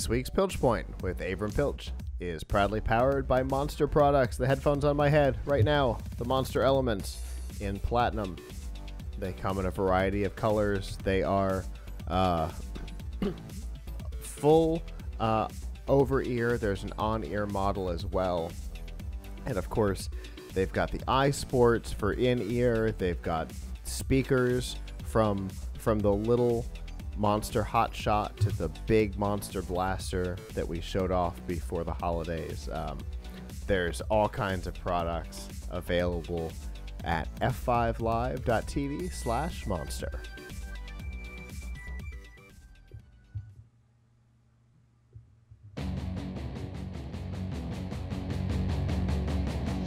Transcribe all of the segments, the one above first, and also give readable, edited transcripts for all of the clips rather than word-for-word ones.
This week's Piltch Point with Avram Piltch is proudly powered by Monster Products. The headphones on my head right now, the Monster Elements in platinum. They come in a variety of colors. They are full over-ear. There's an on-ear model as well. And of course, they've got the iSports for in-ear. They've got speakers from the little Monster Hotshot to the big Monster Blaster that we showed off before the holidays. There's all kinds of products available at f5live.tv/monster.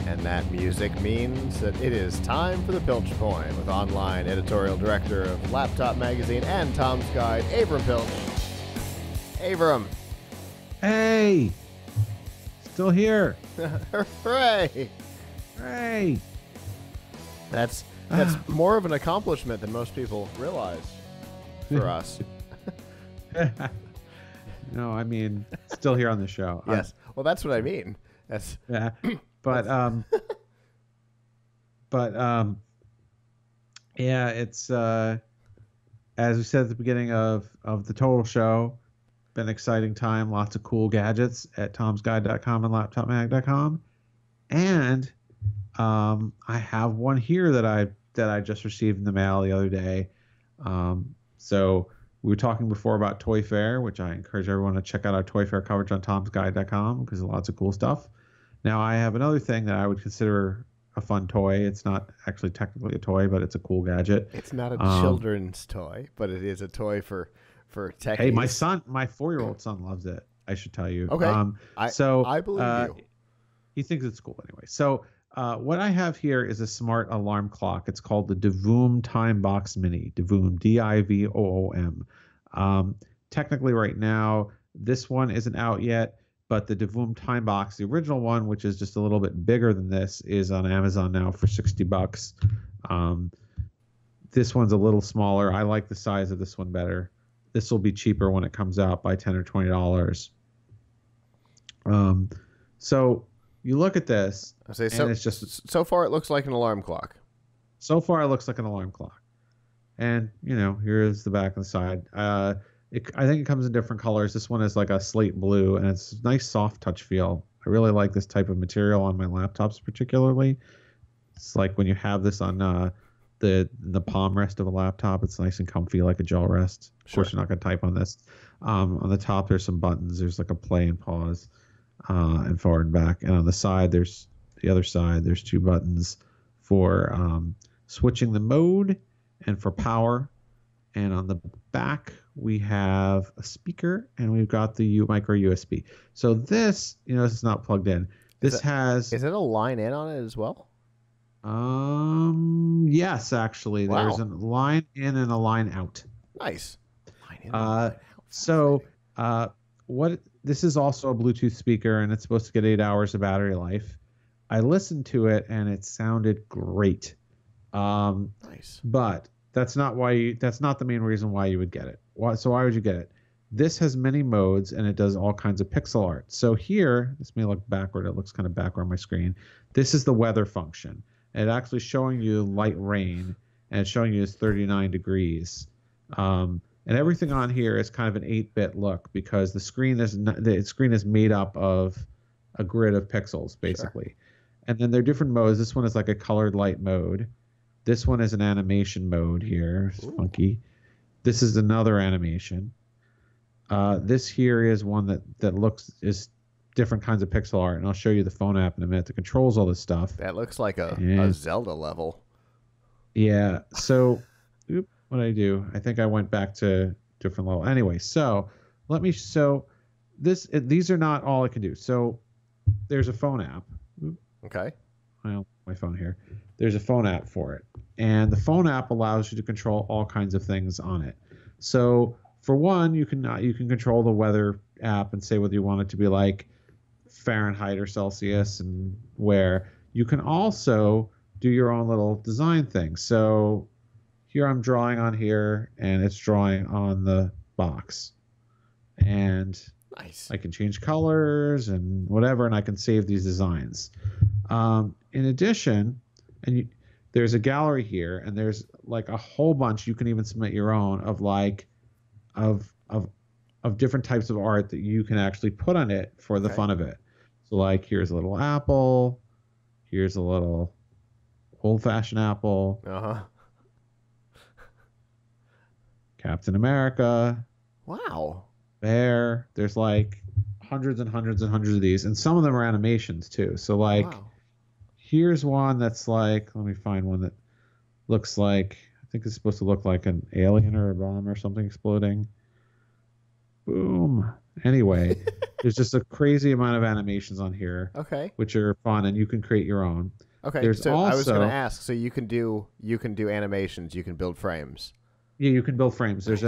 And that music means that it is time for the Piltch Point with online editorial director of Laptop Magazine and Tom's Guide, Avram Piltch. Avram. Hey! Still here. Hooray! Hooray! That's more of an accomplishment than most people realize for us. No, I mean, still here on the show. Yes. Well, that's what I mean. That's yeah. But yeah, it's as we said at the beginning of the total show, been an exciting time, lots of cool gadgets at tomsguide.com and laptopmag.com. And I have one here that I just received in the mail the other day. So we were talking before about Toy Fair, which I encourage everyone to check out our Toy Fair coverage on tomsguide.com because there's lots of cool stuff. Now, I have another thing that I would consider a fun toy. It's not actually technically a toy, but it's a cool gadget. It's not a children's toy, but it is a toy for techies. Hey, my 4-year-old son loves it, I should tell you. Okay. I believe you. He thinks it's cool anyway. So what I have here is a smart alarm clock. It's called the Divoom Timebox Mini. Divoom, Divoom. Technically right now, this one isn't out yet. But the Divoom Timebox, the original one, which is just a little bit bigger than this, is on Amazon now for $60. This one's a little smaller. I like the size of this one better. This will be cheaper when it comes out by $10 or $20. So you look at this, and it's just so far it looks like an alarm clock. So far it looks like an alarm clock, and here's the back and the side. I think it comes in different colors. This one is like a slate blue, and it's a nice soft touch feel. I really like this type of material on my laptops particularly. It's like when you have this on the palm rest of a laptop, it's nice and comfy like a gel rest. Of course, you're not going to type on this. On the top, there's some buttons. There's like a play and pause and forward and back. And on the other side, there's 2 buttons for switching the mode and for power. And on the back, we have a speaker, and we've got the micro USB. So this, this is not plugged in. Is it a line in on it as well? Yes, actually. Wow. There's a line in and a line out. Nice. Line in, line out. This is also a Bluetooth speaker, and it's supposed to get 8 hours of battery life. I listened to it, and it sounded great. Nice. But that's not the main reason why you would get it. So why would you get it? This has many modes, and it does all kinds of pixel art. So here, this may look backward. It looks kind of backward on my screen. This is the weather function. And it's actually showing you light rain, and it's showing you it's 39 degrees. And everything on here is kind of an 8-bit look because the screen is made up of a grid of pixels, basically. Sure. And then there are different modes. This one is like a colored light mode. This one is an animation mode here. It's funky. This is another animation. This here is one that is different kinds of pixel art, and I'll show you the phone app in a minute that controls all this stuff. That looks like a Zelda level. Yeah. So, what did I do? I think I went back to different level. Anyway, so these are not all it can do. So there's a phone app. Okay. Well, my phone here. There's a phone app for it. And the phone app allows you to control all kinds of things on it. So for one, you can control the weather app and say whether you want it to be like Fahrenheit or Celsius and where. You can also do your own little design thing. So here I'm drawing on here, and it's drawing on the box. And Nice. I can change colors and whatever, and I can save these designs. In addition, there's a gallery here, and there's like a whole bunch. You can even submit your own of like of different types of art that you can actually put on it for the fun of it. So like, here's a little apple. Here's a little old-fashioned apple. Captain America. Wow. Bear. There's like hundreds and hundreds and hundreds of these, and some of them are animations too. So like, here's one that's like, let me find one that looks like, I think it's supposed to look like an alien or a bomb or something exploding. Boom. Anyway, there's just a crazy amount of animations on here. Okay. Which are fun, and you can create your own. Okay. There's so also, I was going to ask. So you can do animations. You can build frames. Yeah, you can build frames. Nice.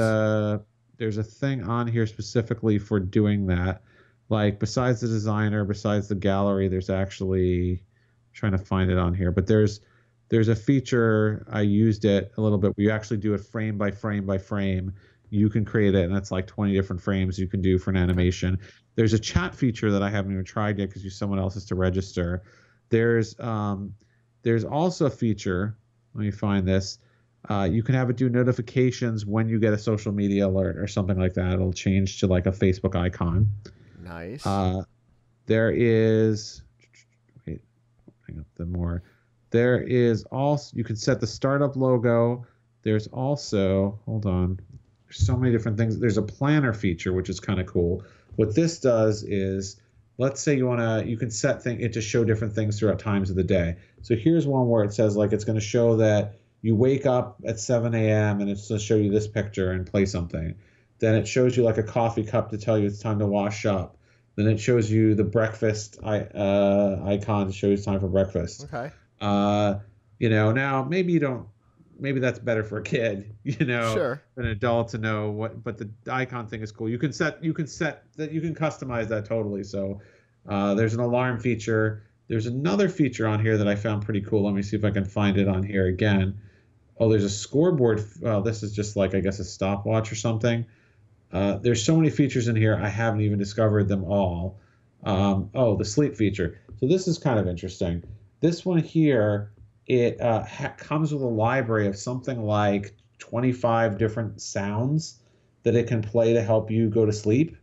There's a thing on here specifically for doing that. Like, besides the designer, besides the gallery, there's actually, I'm trying to find it on here, but there's a feature. I used it a little bit. We actually do it frame by frame by frame. You can create it, and that's like 20 different frames you can do for an animation. There's a chat feature that I haven't even tried yet because someone else has to register. There's also a feature. Let me find this. You can have it do notifications when you get a social media alert or something like that. It'll change to like a Facebook icon. Nice. There is, wait, hang up the more. There is also, you can set the startup logo. There's also, hold on. There's so many different things. There's a planner feature, which is kind of cool. What this does is, let's say you can set it to show different things throughout times of the day. So here's one where it says like, it's going to show that you wake up at 7 a.m. and it's going to show you this picture and play something. Then it shows you like a coffee cup to tell you it's time to wash up. Then it shows you the breakfast icon to show you it's time for breakfast. Okay. Now maybe that's better for a kid, sure, than an adult to know what, but the icon thing is cool. You can customize that totally. So there's an alarm feature. There's another feature on here that I found pretty cool. Let me see if I can find it on here again. Oh, there's a scoreboard. Well, this is just like, I guess, a stopwatch or something. There's so many features in here. I haven't even discovered them all. The sleep feature. So this is kind of interesting. This one here, it comes with a library of something like 25 different sounds that it can play to help you go to sleep,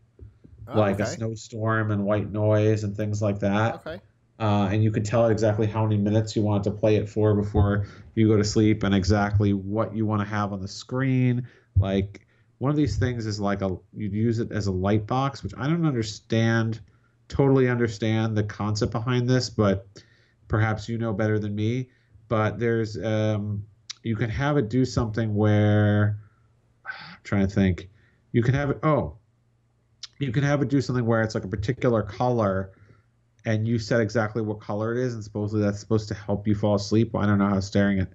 like a snowstorm and white noise and things like that. Okay. And you can tell it exactly how many minutes you want to play it for before you go to sleep, and exactly what you want to have on the screen. Like, one of these things is like you'd use it as a light box, which I don't totally understand the concept behind this, but perhaps you know better than me. But there's you can have it do something where, I'm trying to think, you can have it do something where it's like a particular color, and you set exactly what color it is, and supposedly that's supposed to help you fall asleep. I don't know how staring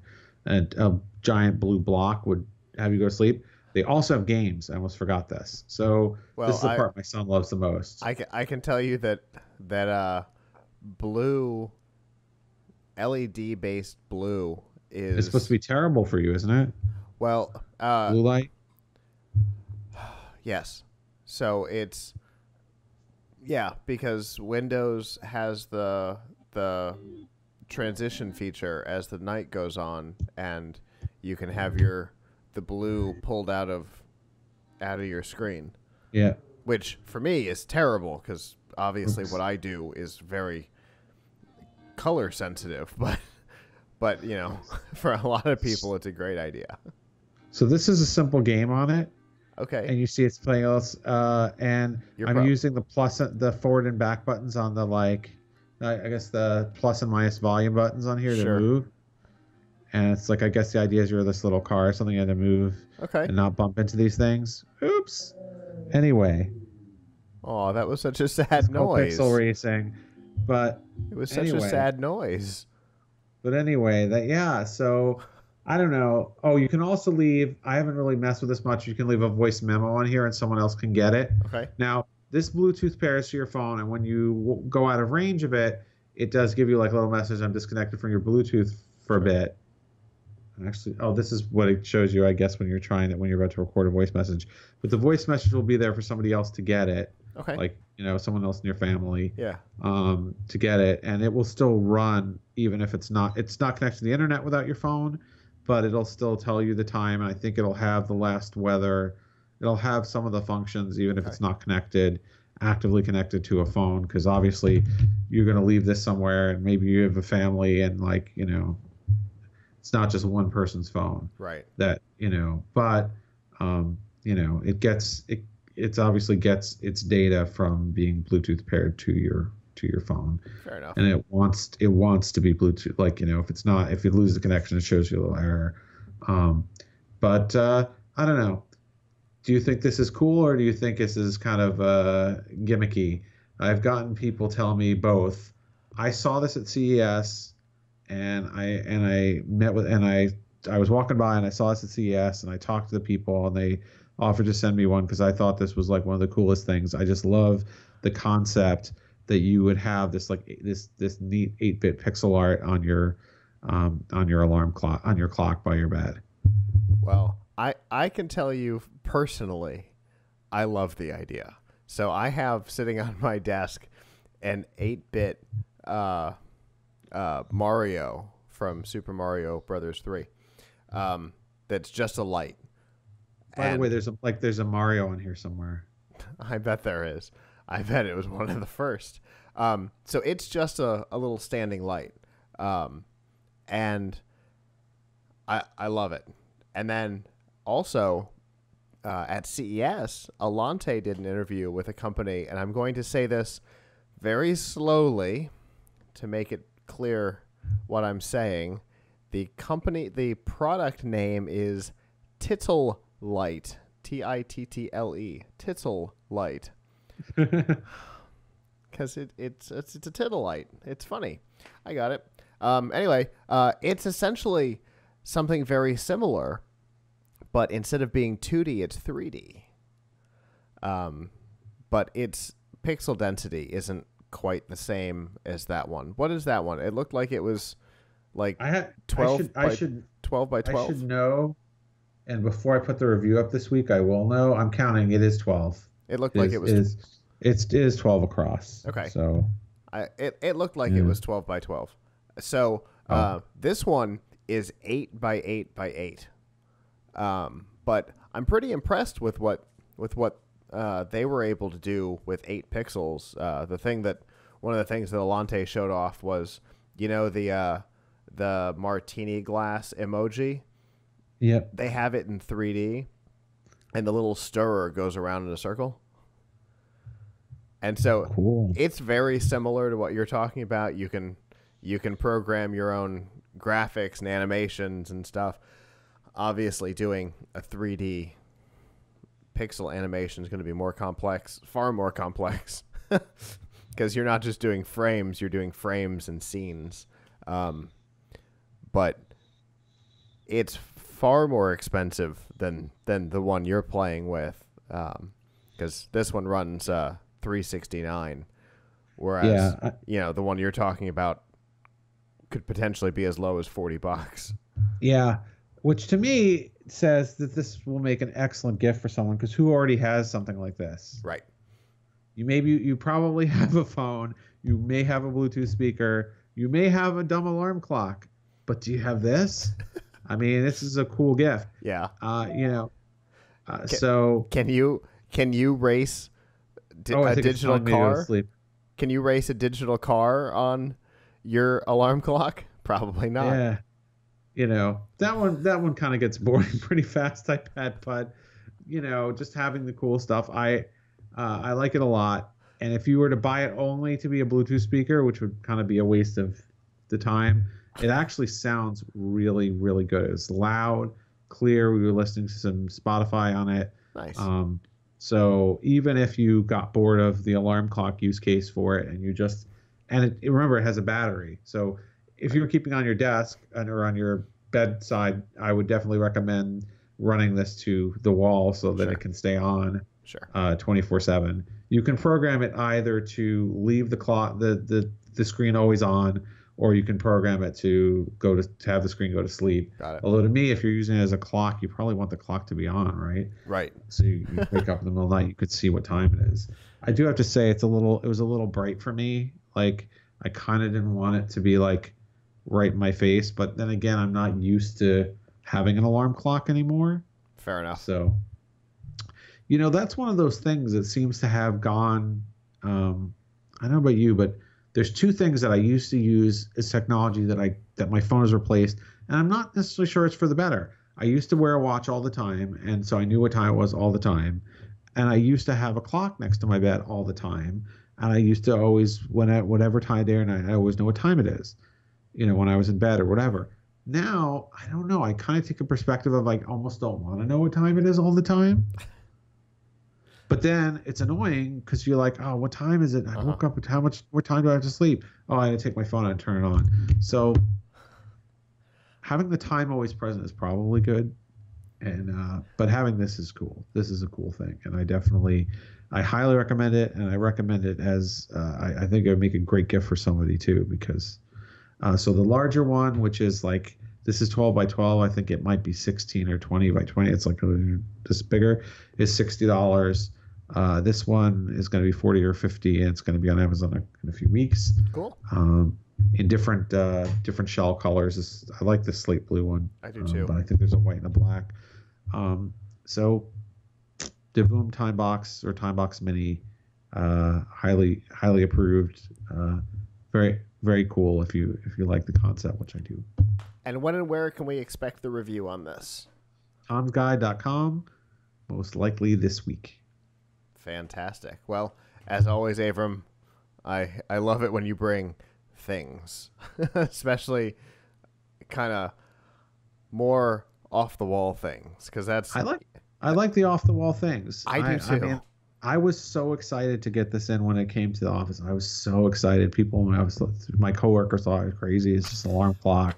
at a giant blue block would have you go to sleep. They also have games. I almost forgot this. So this is the part my son loves the most. I can tell you that blue, LED-based blue is... It's supposed to be terrible for you, isn't it? Well... blue light? Yes. So it's... Yeah, because Windows has the transition feature as the night goes on, and you can have the blue pulled out of your screen. Yeah. Which for me is terrible, because obviously what I do is very color sensitive, but for a lot of people it's a great idea. So this is a simple game on it. Okay. And you see it's playing else, and I'm using the forward and back buttons on the, like, I guess the plus and minus volume buttons on here to move. And it's like, I guess the idea is you're this little car or something, you had to move and not bump into these things. Oops. Anyway. Oh, that was such a sad noise. Pixel racing. But it was such a sad noise. But anyway, so I don't know. Oh, you can also leave, I haven't really messed with this much, you can leave a voice memo on here and someone else can get it. Okay. Now, this Bluetooth pairs to your phone, and when you go out of range of it, it does give you like a little message, I'm disconnected from your Bluetooth for a bit. Actually, this is what it shows you, I guess, when you're about to record a voice message. But the voice message will be there for somebody else to get it. Okay. like someone else in your family, Yeah. to get it, and it will still run even if it's not connected to the internet without your phone, but it'll still tell you the time. And I think it'll have the last weather. It'll have some of the functions even if Okay. it's not actively connected to a phone, because obviously you're going to leave this somewhere and maybe you have a family and it's not just one person's phone. Right. That but it's obviously gets its data from being Bluetooth paired to your phone. Fair enough. And it wants to be Bluetooth. If it loses the connection, it shows you a little error. But I don't know. Do you think this is cool, or do you think this is kind of gimmicky? I've gotten people tell me both. I saw this at CES, and I was walking by and I saw this at CES, and I talked to the people, and they offered to send me one because I thought this was like one of the coolest things. I just love the concept that you would have this this neat 8-bit pixel art on your alarm clock, on your clock by your bed. Well, I can tell you personally, I love the idea. So I have sitting on my desk an 8-bit Mario from Super Mario Brothers 3. That's just a light. By the way, there's a Mario in here somewhere. I bet there is. I bet it was one of the first. So it's just a little standing light. And I love it. And then also at CES, Alante did an interview with a company, and I'm going to say this very slowly to make it clear what I'm saying. The product name is Tittle Light, Tittle, Tittle Light, because it's a tittle light. It's funny. I got it. Anyway, it's essentially something very similar, but instead of being 2D, it's 3D. But its pixel density isn't quite the same as that one. What is that one? It looked like it was like 12 by 12. I should know. And before I put the review up this week, I will know. I'm counting. It is 12. It looked like it was. It is 12 across. Okay. So it looked like it was 12 by 12. So this one is 8 by 8 by 8. But I'm pretty impressed with what they were able to do with 8 pixels. One of the things that Alante showed off was, the martini glass emoji. Yep. They have it in 3D, and the little stirrer goes around in a circle. And so cool. It's very similar to what you're talking about. You can program your own graphics and animations and stuff. Obviously, doing a 3D pixel animation is going to be more complex, far more complex, because you're not just doing frames, you're doing frames and scenes. But it's far more expensive than the one you're playing with, because this one runs $369, whereas the one you're talking about could potentially be as low as $40. Yeah, which to me says that this will make an excellent gift for someone, because who already has something like this? Right. You probably have a phone, you may have a Bluetooth speaker, you may have a dumb alarm clock, but do you have this? I mean, this is a cool gift. Yeah. So can you race a digital car? Can you race a digital car on your alarm clock? Probably not. Yeah. That one kind of gets boring pretty fast, I bet, but just having the cool stuff, I like it a lot. And if you were to buy it only to be a Bluetooth speaker, which would kind of be a waste of the time, it actually sounds really, really good. It's loud, clear. We were listening to some Spotify on it. Nice. So even if you got bored of the alarm clock use case for it, and remember, it has a battery. So if you were keeping on your desk or on your bedside, I would definitely recommend running this to the wall so that it can stay on 24/7. You can program it either to leave the clock, the screen always on, or you can program it to have the screen go to sleep. Got it. Although to me, if you're using it as a clock, you probably want the clock to be on, right? Right. So you wake up in the middle of the night, you could see what time it is. I do have to say it was a little bright for me. Like I kind of didn't want it to be like right in my face, but then again, I'm not used to having an alarm clock anymore. Fair enough. So, that's one of those things that seems to have gone. I don't know about you, but there's two things that I used to use as technology that my phone has replaced, and I'm not necessarily sure it's for the better. I used to wear a watch all the time, and so I knew what time it was all the time. And I used to have a clock next to my bed all the time, and I used to always, whatever time of day or night, I always know what time it is. When I was in bed or whatever. Now, I don't know. I kind of take a perspective of like almost don't want to know what time it is all the time. But then it's annoying because you're like, oh, what time is it? I woke up. What time do I have to sleep? Oh, I had to take my phone out and turn it on. So having the time always present is probably good. And but having this is cool. This is a cool thing. And I highly recommend it. And I recommend it as I think it would make a great gift for somebody too, because so the larger one, which is like, this is 12 by 12. I think it might be 16 or 20 by 20. It's like this bigger, is $60. This one is going to be 40 or 50, and it's going to be on Amazon in a few weeks. Cool. In different shell colors. I like the slate blue one. I do too. But I think there's a white and a black. So Divoom Timebox or Timebox Mini, highly approved. Very very cool if you like the concept, which I do. And when and where can we expect the review on this? TomsGuide.com, most likely this week. Fantastic. Well, as always, Avram, I love it when you bring things, especially kind of more off the wall things, because that's I like the off the wall things. I do too. I mean, I was so excited to get this in when it came to the office. I was so excited. My coworkers thought I was crazy. It's just an alarm clock.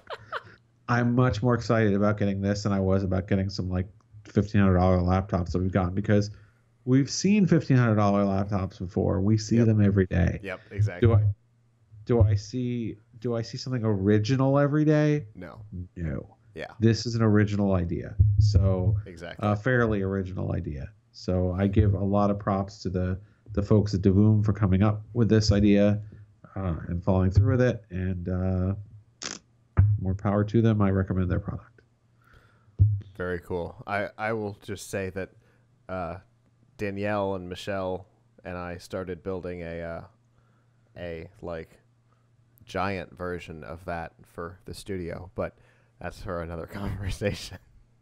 I'm much more excited about getting this than I was about getting some like $1,500 laptops that we've gotten, because we've seen $1,500 laptops before. We see them every day. Yep, exactly. Do I see something original every day? No. Yeah. This is an original idea. So exactly. A fairly original idea. So I give a lot of props to the folks at Divoom for coming up with this idea and following through with it. And more power to them. I recommend their product. Very cool. I will just say that Danielle and Michelle and I started building a like giant version of that for the studio, but that's for another conversation.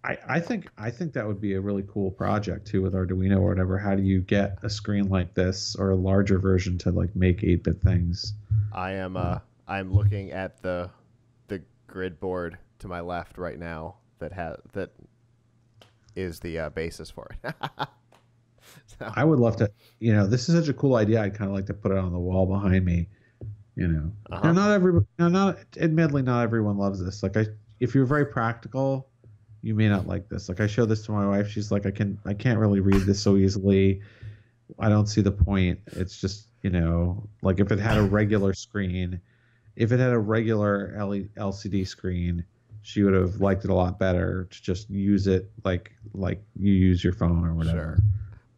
I think that would be a really cool project too with Arduino or whatever. How do you get a screen like this or a larger version to like make 8-bit things? I'm looking at the grid board to my left right now that is the basis for it. So. I would love to. This is such a cool idea. I'd kind of like to put it on the wall behind me. Now, admittedly, not everyone loves this. Like if you're very practical, you may not like this. Like I showed this to my wife. She's like, I can't really read this so easily. I don't see the point. It's just, like if it had a regular screen, if it had a regular LCD screen, she would have liked it a lot better to just use it like you use your phone or whatever. Sure.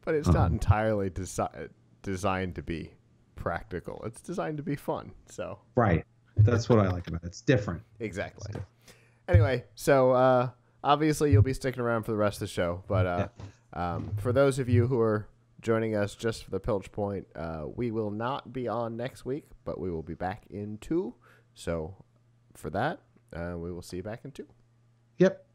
But it's not entirely designed to be practical. It's designed to be fun. So right. That's what I like about it. It's different. Exactly. Anyway, so obviously you'll be sticking around for the rest of the show, but for those of you who are joining us just for the Piltch point, we will not be on next week, but we will be back in 2. So for that, we will see you back in 2. Yep.